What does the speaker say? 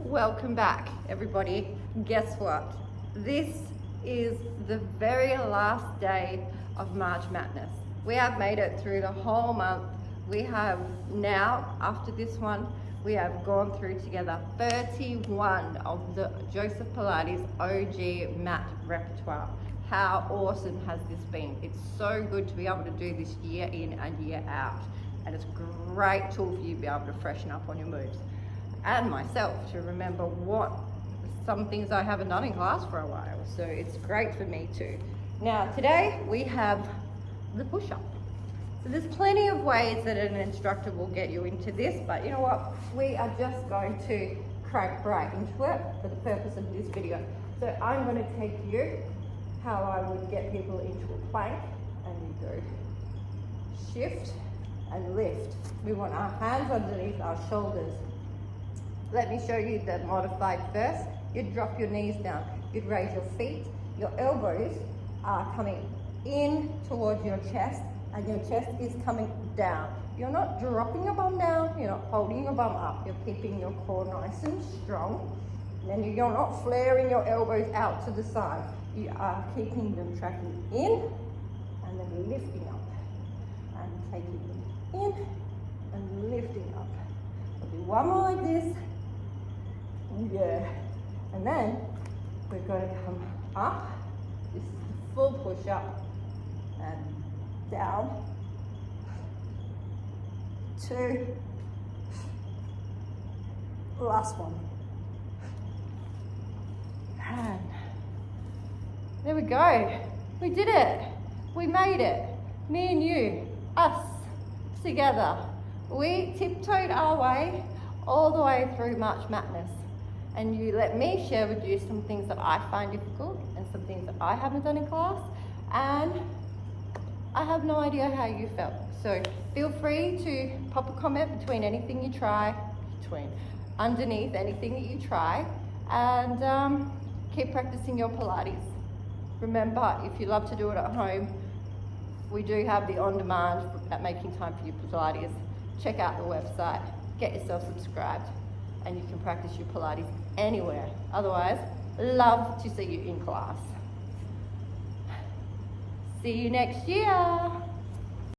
Welcome back, everybody. Guess what? This is the very last day of March Madness. We have made it through the whole month. We have now, after this one, we have gone through together 31 of the Joseph Pilates OG mat repertoire. How awesome has this been? It's so good to be able to do this year in and year out. And it's a great tool for you to be able to freshen up on your moves. And myself to remember what some things I haven't done in class for a while. So it's great for me too. Now today we have the push-up. So there's plenty of ways that an instructor will get you into this, but you know what? We are just going to crank right into it for the purpose of this video. So I'm going to take you how I would get people into a plank, and you go shift and lift. We want our hands underneath our shoulders. Let me show you the modified first. You'd drop your knees down. You'd raise your feet. Your elbows are coming in towards your chest, and your chest is coming down. You're not dropping your bum down. You're not holding your bum up. You're keeping your core nice and strong. And then you're not flaring your elbows out to the side. You are keeping them tracking in and then lifting up. And taking them in and lifting up. I'll do one more like this. Yeah. And then we're going to come up. This is the full push up. And down. 2. Last one. And there we go. We did it. We made it. Me and you, us, together. We tiptoed our way all the way through March Madness. And you let me share with you some things that I find difficult and some things that I haven't done in class. And I have no idea how you felt. So feel free to pop a comment between anything you try, underneath anything that you try, and keep practicing your Pilates. Remember, if you love to do it at home, we do have the on-demand at Making Time for Your Pilates. Check out the website, get yourself subscribed, and you can practice your Pilates anywhere. Otherwise, love to see you in class. See you next year.